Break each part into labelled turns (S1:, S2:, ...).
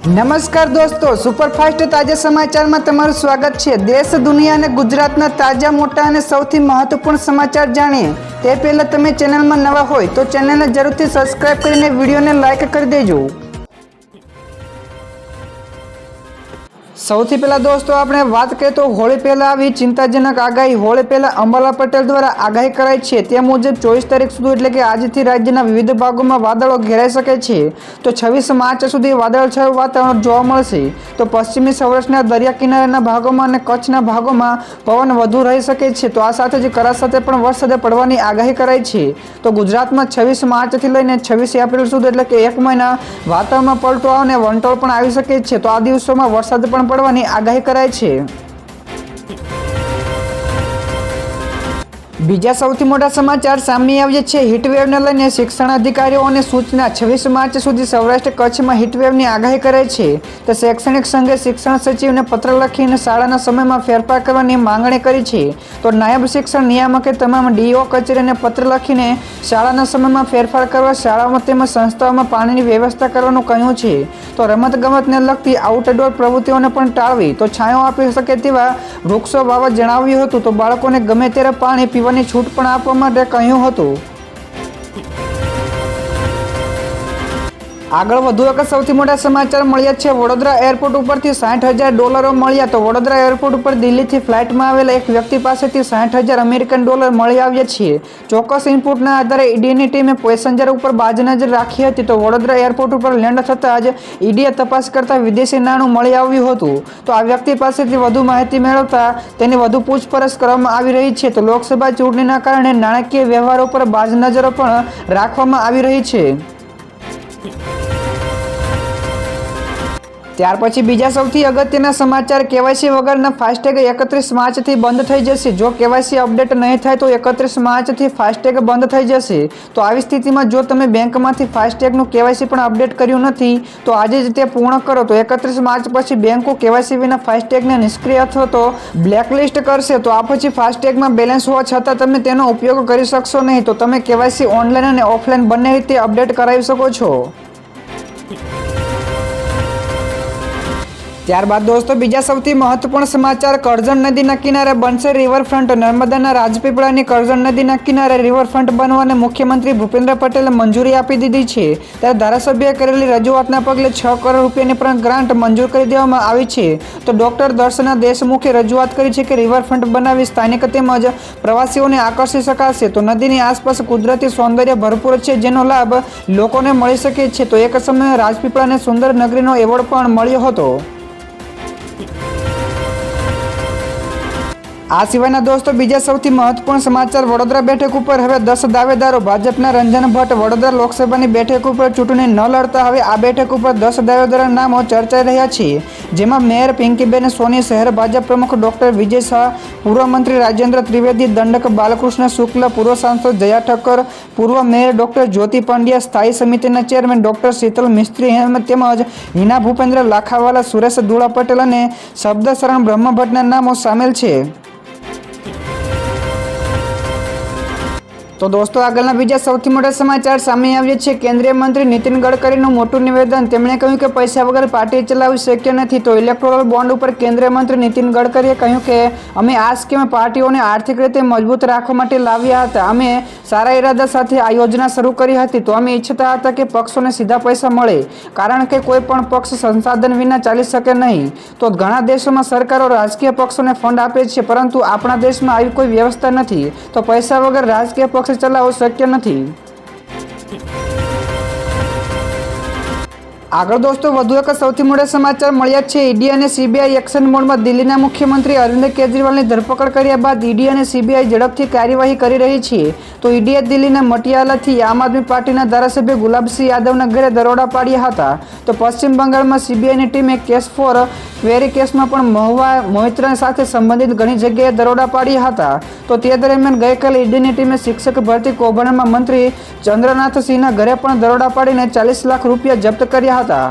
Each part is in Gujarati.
S1: નમસ્કાર દોસ્તો, સુપરફાસ્ટ તાજા સમાચારમાં તમારું સ્વાગત છે। દેશ, દુનિયા અને ગુજરાતના તાજા, મોટા અને સૌથી મહત્વપૂર્ણ સમાચાર જાણીએ તે પહેલાં તમે ચેનલમાં નવા હોય તો ચેનલને જરૂરથી સબસ્ક્રાઇબ કરીને વિડીયોને લાઇક કરી દેજો। સૌથી પહેલા દોસ્તો આપણે વાત કરીએ તો હોળી પહેલા આવી ચિંતાજનક આગાહી। હોળી પહેલા અંબાલાલ પટેલ દ્વારા આગાહી કરાઈ છે તે મુજબ 24 તારીખ સુધી એટલે કે આજથી રાજ્યના વિવિધ ભાગોમાં વાદળો ઘેરાઈ શકે છે તો 26 માર્ચ સુધી વાદળછાયું વાતાવરણ જોવા મળશે। તો પશ્ચિમી સૌરાષ્ટ્રના દરિયા કિનારાના ભાગોમાં અને કચ્છના ભાગોમાં પવન વધુ રહી શકે છે। તો આ સાથે જ કરા સાથે પણ વરસાદ પડવાની આગાહી કરાઈ છે। તો ગુજરાતમાં 26 માર્ચથી લઈને 26 એપ્રિલ સુધી એટલે કે એક મહિના વાતાવરણમાં પલટો અને વંટોળ પણ આવી શકે છે। તો આ દિવસોમાં વરસાદ પણ પડવાની આગાહી કરાઈ છે। બીજા સૌથી મોટા સમાચાર સામે આવ્યા છે। હીટવેવને લઈને શિક્ષણ અધિકારીઓને સૂચના। 26 માર્ચ સુધી સૌરાષ્ટ્ર કચ્છમાં હીટવેવની આગાહી કરાઈ છે। તો શૈક્ષણિક સંઘે શિક્ષણ સચિવને પત્ર લખીને શાળાના સમયમાં ફેરફાર કરવાની માંગણી કરી છે। તો નાયબ શિક્ષણ નિયામકે તમામ ડીઓ કચેરીને પત્ર લખીને શાળાના સમયમાં ફેરફાર કરવા, શાળાઓમાં તેમજ સંસ્થાઓમાં પાણીની વ્યવસ્થા કરવાનું કહ્યું છે। તો રમતગમતને લગતી આઉટડોર પ્રવૃત્તિઓને પણ ટાળવી, તો છાંયો આપી શકે તેવા વૃક્ષો વાવવા જણાવ્યું હતું। તો બાળકોને ગમે ત્યારે પાણી પીવાની છૂટ પણ આપવા માટે કહ્યું હતું। આગળ વધુ એક સૌથી મોટા સમાચાર મળ્યા છે। વડોદરા એરપોર્ટ ઉપરથી $60,000 મળ્યા। તો વડોદરા એરપોર્ટ ઉપર દિલ્હીથી ફ્લાઇટમાં આવેલા એક વ્યક્તિ પાસેથી $60,000 અમેરિકન ડોલર મળી આવ્યા છે। ચોક્કસ ઇનપુટના આધારે ઈડીની ટીમે પેસેન્જર ઉપર બાજ નજર રાખી હતી। તો વડોદરા એરપોર્ટ ઉપર લેન્ડ થતાં જ ઈડીએ તપાસ કરતા વિદેશી નાણું મળી આવ્યું હતું। તો આ વ્યક્તિ પાસેથી વધુ માહિતી મેળવતા તેની વધુ પૂછપરછ કરવામાં આવી રહી છે। તો લોકસભા ચૂંટણીના કારણે નાણાકીય વ્યવહારો પર બાજ નજરો પણ રાખવામાં આવી રહી છે। ત્યાર પછી બીજા સૌથી અગત્યના સમાચાર, કેવાયસી વગરના ફાસ્ટેગ 31 માર્ચથી બંધ થઈ જશે। જો કેવાયસી અપડેટ નહીં થાય તો 31 માર્ચથી ફાસ્ટેગ બંધ થઈ જશે। તો આવી સ્થિતિમાં જો તમે બેંકમાંથી ફાસ્ટેગનું કેવાયસી પણ અપડેટ કર્યું નથી તો આજે જ તે પૂર્ણ કરો। તો 31 માર્ચ પછી બેંકો કેવાયસી વિના ફાસ્ટેગને નિષ્ક્રિય અથવા તો બ્લેકલિસ્ટ કરશે। તો આ પછી ફાસ્ટેગમાં બેલેન્સ હોવા છતાં તમે તેનો ઉપયોગ કરી શકશો નહીં। તો તમે કેવાયસી ઓનલાઈન અને ઓફલાઈન બંને રીતે અપડેટ કરાવી શકો છો। ત્યારબાદ દોસ્તો બીજા સૌથી મહત્વપૂર્ણ સમાચાર, કરજણ નદીના કિનારે બનશે રિવરફ્રન્ટ। નર્મદાના રાજપીપળાની કરજણ નદીના કિનારે રિવરફ્રન્ટ બનવાને મુખ્યમંત્રી ભૂપેન્દ્ર પટેલે મંજૂરી આપી દીધી છે। ત્યારે ધારાસભ્યએ કરેલી રજૂઆતના પગલે 6 કરોડ રૂપિયાની પણ ગ્રાન્ટ મંજૂર કરી દેવામાં આવી છે। તો ડોક્ટર દર્શના દેશમુખે રજૂઆત કરી છે કે રિવરફ્રન્ટ બનાવી સ્થાનિક તેમજ પ્રવાસીઓને આકર્ષી શકાશે। તો નદીની આસપાસ કુદરતી સૌંદર્ય ભરપૂર છે જેનો લાભ લોકોને મળી શકે છે। તો એક સમયે રાજપીપળાને સુંદર નગરીનો એવોર્ડ પણ મળ્યો હતો। આ સિવાયના દોસ્તો બીજા સૌથી મહત્વપૂર્ણ સમાચાર, વડોદરા બેઠક ઉપર હવે 10 દાવેદારો। ભાજપના રંજન ભટ્ટ વડોદરા લોકસભાની બેઠક ઉપર ચૂંટણી ન લડતા હવે આ બેઠક ઉપર 10 દાવેદારોના નામો ચર્ચાઈ રહ્યા છે। જેમાં મેયર પિંકીબેન સોની, શહેર ભાજપ પ્રમુખ ડોક્ટર વિજય શાહ, પૂર્વ મંત્રી રાજેન્દ્ર ત્રિવેદી, દંડક બાલકૃષ્ણ શુક્લ, પૂર્વ સાંસદ જયા ઠક્કર, પૂર્વ મેયર ડોક્ટર જ્યોતિ પંડ્યા, સ્થાયી સમિતિના ચેરમેન ડોક્ટર શીતલ મિસ્ત્રી તેમજ હિના ભૂપેન્દ્ર લાખાવાલા, સુરેશ દુળા પટેલ અને શબ્દશરણ બ્રહ્મભટ્ટના નામો સામેલ છે। તો દોસ્તો આગળના બીજા સૌથી મોટા સમાચાર સામે આવ્યા છે। કેન્દ્રીય મંત્રી નીતિન ગડકરીનું મોટું નિવેદન। તેમણે કહ્યું કે પૈસા વગર પાર્ટી ચલાવવી શક્ય નથી। તો ઇલેક્ટોરલ બોન્ડ ઉપર કેન્દ્રીય મંત્રી નીતિન ગડકરીએ કહ્યું કે અમે આ સ્કીમ પાર્ટીઓને આર્થિક રીતે મજબૂત રાખવા માટે લાવ્યા હતા। અમે સારા ઇરાદા સાથે આ યોજના શરૂ કરી હતી। તો અમે ઈચ્છતા હતા કે પક્ષોને સીધા પૈસા મળે, કારણ કે કોઈ પણ પક્ષ સંસાધન વિના ચાલી શકે નહીં। તો ઘણા દેશોમાં સરકારો રાજકીય પક્ષોને ફંડ આપે છે, પરંતુ આપણા દેશમાં આવી કોઈ વ્યવસ્થા નથી। તો પૈસા વગર રાજકીય પક્ષ ચલાવવો શક્ય નથી। આગળ દોસ્તો વધુ એક સૌથી મોટા સમાચાર મળ્યા છે। ઈડી અને સીબીઆઈ એક્શન મોડમાં। દિલ્હીના મુખ્યમંત્રી અરવિંદ કેજરીવાલની ધરપકડ કર્યા બાદ ઈડી અને સીબીઆઈ ઝડપથી કાર્યવાહી કરી રહી છે। તો ઈડીએ દિલ્હીના મટિયાલાથી આમ આદમી પાર્ટીના ધારાસભ્ય ગુલાબસિંહ યાદવના ઘરે દરોડા પાડ્યા હતા। તો પશ્ચિમ બંગાળમાં સીબીઆઈની ટીમે કેસ ફોર ક્વેરી કેસમાં પણ મહુવા મોહિત્રા સાથે સંબંધિત ઘણી જગ્યાએ દરોડા પાડ્યા હતા। તો તે દરમિયાન ગઈકાલે ઈડીની ટીમે શિક્ષક ભરતી કૌભાંડમાં મંત્રી ચંદ્રનાથ સિંહના ઘરે પણ દરોડા પાડીને 40 લાખ રૂપિયા જપ્ત કર્યા હતા।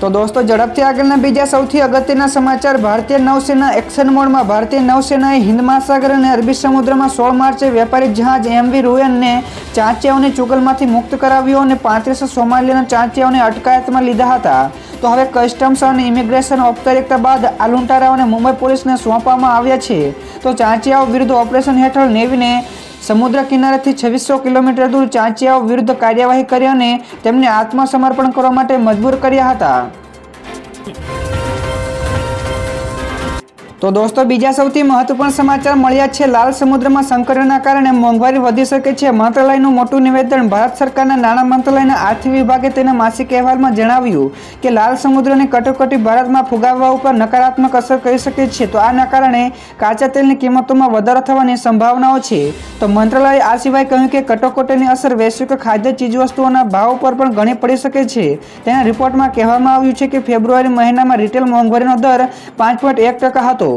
S1: તો દોસ્તો ઝડપથી આગળના બીજા સૌથી અગત્યના સમાચાર. ભારતીય નૌસેના એક્શન મોડમાં. ભારતીય નૌસેનાએ હિન્દ મહાસાગર અને અરબી સમુદ્રમાં 16 માર્ચે વ્યાપારી જહાજ MV રૂએનને ચાંચિયાઓની ચુંગલમાંથી મુક્ત કરાવ્યો અને 35 સોમાલિયાના ચાંચિયાઓને અટકાયતમાં લીધા હતા. તો હવે કસ્ટમ્સ અને ઇમિગ્રેશન ઔપચારિકતા બાદ આ લૂંટારાઓને મુંબઈ પોલીસને સોંપવામાં આવ્યા છે. તો ચાંચિયાઓ વિરુદ્ધ ઓપરેશન હેઠળ નેવીને સમુદ્ર કિનારેથી 2600 કિલોમીટર દૂર ચાંચિયાઓ વિરુદ્ધ કાર્યવાહી કરી અને તેમને આત્મસમર્પણ કરવા માટે મજબૂર કર્યા હતા. તો દોસ્તો બીજા સૌથી મહત્વપૂર્ણ સમાચાર મળ્યા છે. લાલ સમુદ્રમાં સંકટના કારણે મોંઘવારી વધી શકે છે. મંત્રાલયનું મોટું નિવેદન. ભારત સરકારના નાણાં મંત્રાલયના આર્થિક વિભાગે તેના માસિક અહેવાલમાં જણાવ્યું કે લાલ સમુદ્રની કટોકટી ભારતમાં ફુગાવા ઉપર નકારાત્મક અસર કરી શકે છે. તો આના કારણે કાચા તેલની કિંમતોમાં વધારો થવાની સંભાવનાઓ છે. તો મંત્રાલયે આ સિવાય કહ્યું કે કટોકટીની અસર વૈશ્વિક ખાદ્ય ચીજવસ્તુઓના ભાવ પર પણ ઘણી પડી શકે છે. તેના રિપોર્ટમાં કહેવામાં આવ્યું છે કે ફેબ્રુઆરી મહિનામાં રિટેલ મોંઘવારીનો દર 5.1% હતો.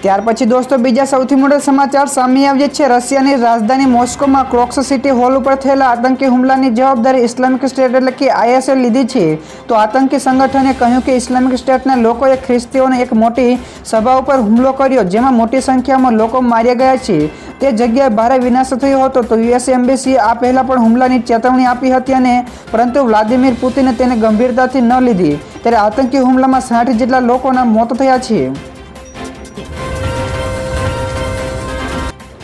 S1: ત્યાર પછી દોસ્તો બીજા સૌથી મોટા સમાચાર સામે આવ્યા છે. રશિયાની રાજધાની મોસ્કોમાં ક્રોક્સ સિટી હોલ ઉપર થયેલા આતંકી હુમલાની જવાબદારી ઇસ્લામિક સ્ટેટ એટલે કે IS લીધી છે. તો આતંકી સંગઠને કહ્યું કે ઇસ્લામિક સ્ટેટના લોકોએ ખ્રિસ્તીઓને એક મોટી સભા ઉપર હુમલો કર્યો, જેમાં મોટી સંખ્યામાં લોકો માર્યા ગયા છે. તે જગ્યાએ ભારે વિનાશ થયો હતો. તો US એમ્બેસીએ આ પહેલા પણ હુમલાની ચેતવણી આપી હતી અને પરંતુ વ્લાદિમીર પુતિને તેને ગંભીરતાથી ન લીધી. ત્યારે આતંકી હુમલામાં 60 જેટલા લોકોના મોત થયા છે.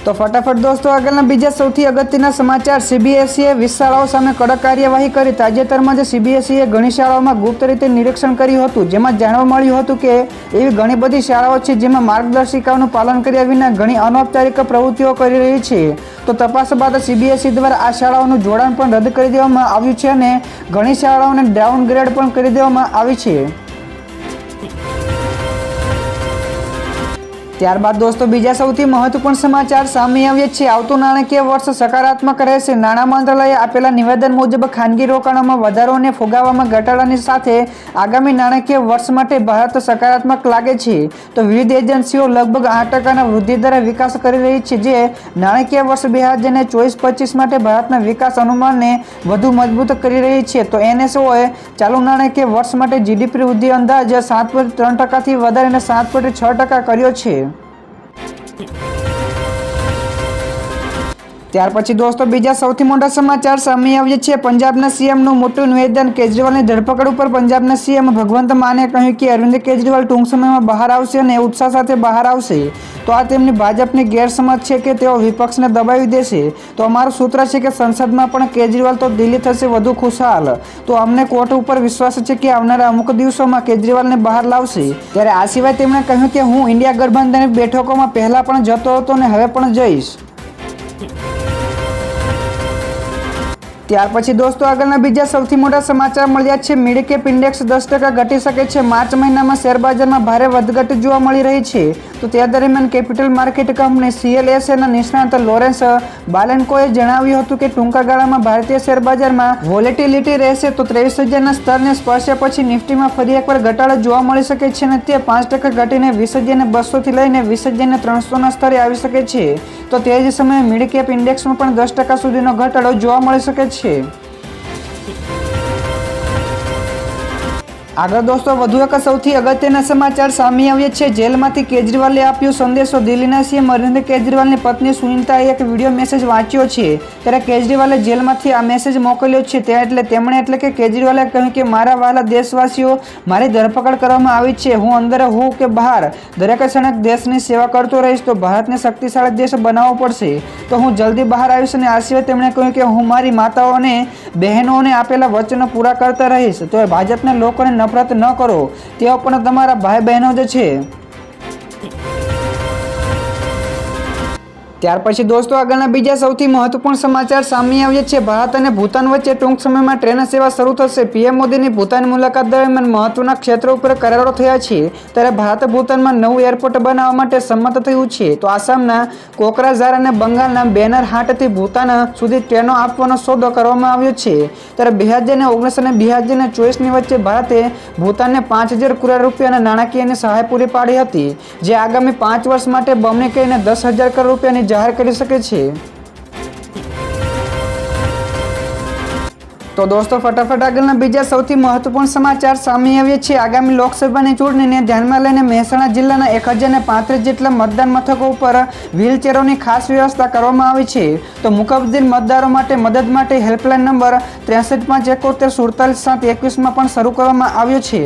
S1: તો ફટાફટ દોસ્તો આગળના બીજા સૌથી અગત્યના સમાચાર. CBSE 20 શાળાઓ સામે કડક કાર્યવાહી કરી. તાજેતરમાં જ CBSE ઘણી શાળાઓમાં ગુપ્ત રીતે નિરીક્ષણ કર્યું હતું, જેમાં જાણવા મળ્યું હતું કે એવી ઘણી બધી શાળાઓ છે જેમાં માર્ગદર્શિકાઓનું પાલન કર્યા વિના ઘણી અનૌપચારિક પ્રવૃત્તિઓ કરી રહી છે. તો તપાસ બાદ CBSE દ્વારા આ શાળાઓનું જોડાણ પણ રદ કરી દેવામાં આવ્યું છે અને ઘણી શાળાઓને ડાઉનગ્રેડ પણ કરી દેવામાં આવી છે. ત્યારબાદ દોસ્તો બીજા સૌથી મહત્વપૂર્ણ સમાચાર સામે આવ્યા છે. આવતું નાણાકીય વર્ષ સકારાત્મક રહેશે. નાણાં મંત્રાલયે આપેલા નિવેદન મુજબ ખાનગી રોકાણોમાં વધારો અને ફુગાવામાં ઘટાડાની સાથે આગામી નાણાકીય વર્ષ માટે ભારત સકારાત્મક લાગે છે. તો વિવિધ એજન્સીઓ લગભગ 8% વૃદ્ધિ દરે વિકાસ કરી રહી છે, જે નાણાકીય વર્ષ 2024-25 માટે ભારતના વિકાસ અનુમાનને વધુ મજબૂત કરી રહી છે. તો NSOએ ચાલુ નાણાકીય વર્ષ માટે GDP વૃદ્ધિ અંદાજ 7.3% થી વધારીને 7.6% કર્યો છે. ત્યાર પછી દોસ્તો બીજા સૌથી મોટા સમાચાર સામે આવ્યા છે. પંજાબના CMનું મોટું નિવેદન. કેજરીવાલની ધરપકડ ઉપર પંજાબના CM ભગવંત માને કહ્યું કે અરવિંદ કેજરીવાલ ટૂંક સમયમાં બહાર આવશે અને ઉત્સાહ સાથે બહાર આવશે. તો આ તેમની ભાજપની ગેરસમજ છે કે તેઓ વિપક્ષને દબાવી દેશે. તો અમારું સૂત્ર છે કે સંસદમાં પણ કેજરીવાલ તો દિલ્હી થશે વધુ ખુશહાલ. તો અમને કોર્ટ ઉપર વિશ્વાસ છે કે આવનારા અમુક દિવસોમાં કેજરીવાલને બહાર લાવશે. ત્યારે આ સિવાય તેમણે કહ્યું કે હું ઇન્ડિયા ગઠબંધનની બેઠકોમાં પહેલા પણ જતો હતો અને હવે પણ જઈશ. ત્યાર પછી દોસ્તો આગળના બીજા સૌથી મોટા સમાચાર મળ્યા છે. મિડ કેપ ઇન્ડેક્સ 10% ઘટી શકે છે. માર્ચ મહિનામાં શેરબજારમાં ભારે વધઘટ જોવા મળી રહી છે. તો તે દરમિયાન કેપિટલ માર્કેટ કંપની CLSAના નિષ્ણાત લોરેન્સ બાલેન્કોએ જણાવ્યું હતું કે ટૂંકા ગાળામાં ભારતીય શેરબજારમાં વોલેટિલિટી રહેશે. તો 23,000ના સ્તરને સ્પર્શ્યા પછી નિફ્ટીમાં ફરી એકવાર ઘટાડો જોવા મળી શકે છે અને તે 5% ઘટીને 20,200 થી લઈને 20,300ના સ્તરે આવી શકે છે. તો તે જ સમયે મિડ કેપ ઇન્ડેક્સમાં પણ 10% સુધીનો ઘટાડો જોવા મળી શકે છે. આગળ દોસ્તો વધુ એક સૌથી અગત્યના સમાચાર સામે આવ્યા છે. જેલમાંથી કેજરીવાલે આપ્યો સંદેશો. દિલ્હીના CM અરવિંદ કેજરીવાલની પત્ની સુનીતાએ એક વિડીયો મેસેજ વાંચ્યો છે. ત્યારે કેજરીવાલે જેલમાંથી આ મેસેજ મોકલ્યો છે. તેમણે એટલે કે કેજરીવાલે કહ્યું કે મારા વહાલા દેશવાસીઓ, મારી ધરપકડ કરવામાં આવી છે. હું અંદર હોઉં કે બહાર દરેક ક્ષણે દેશની સેવા કરતો રહીશ. તો ભારતને શક્તિશાળી દેશ બનાવવો પડશે. તો હું જલ્દી બહાર આવીશ. અને આ સિવાય તેમણે કહ્યું કે હું મારી માતાઓ અને બહેનોને આપેલા વચનો પૂરા કરતા રહીશ. તો ભાજપના લોકોને નફરત ન કરો, તેઓ પણ તમારા ભાઈ બહેનો જ છે. ત્યાર પછી દોસ્તો આગળના બીજા સૌથી મહત્વપૂર્ણ સમાચાર સામે આવ્યા છે. ભારત અને ભૂતાન વચ્ચે ટૂંક સમયમાં ટ્રેન સેવા શરૂ થશે. PM મોદીની ભૂતાન મુલાકાત દરમિયાન મહત્વના ક્ષેત્રો ઉપર કરારો થયા છે. ત્યારે ભારત ભૂતાનમાં નવું એરપોર્ટ બનાવવા માટે સંમત થયું છે. તો આસામના કોકરાઝાર અને બંગાળના બેનરહાટથી ભૂતાન સુધી ટ્રેનો આપવાનો સોદો કરવામાં આવ્યો છે. ત્યારે 2019 અને 2024ની વચ્ચે ભારતે ભૂતાનને 5,000 કરોડ રૂપિયાના નાણાકીય સહાય પૂરી પાડી હતી, જે આગામી 5 વર્ષ માટે બમણી કરીને 10,000 કરોડ રૂપિયાની જાહેર કરી શકે છે. તો દોસ્તો ફટાફટ આગળના બીજા સૌથી મહત્વપૂર્ણ સમાચાર સામે આવ્યા છે. આગામી લોકસભાની ચૂંટણીને ધ્યાનમાં લઈને મહેસાણા જિલ્લાના 1035 જેટલા મતદાન મથકો ઉપર વ્હીલચેરોની ખાસ વ્યવસ્થા કરવામાં આવી છે. તો મુકબદીર મતદારો માટે મદદ માટે હેલ્પલાઇન નંબર 63 571 47 7 21 પણ શરૂ કરવામાં આવ્યો છે.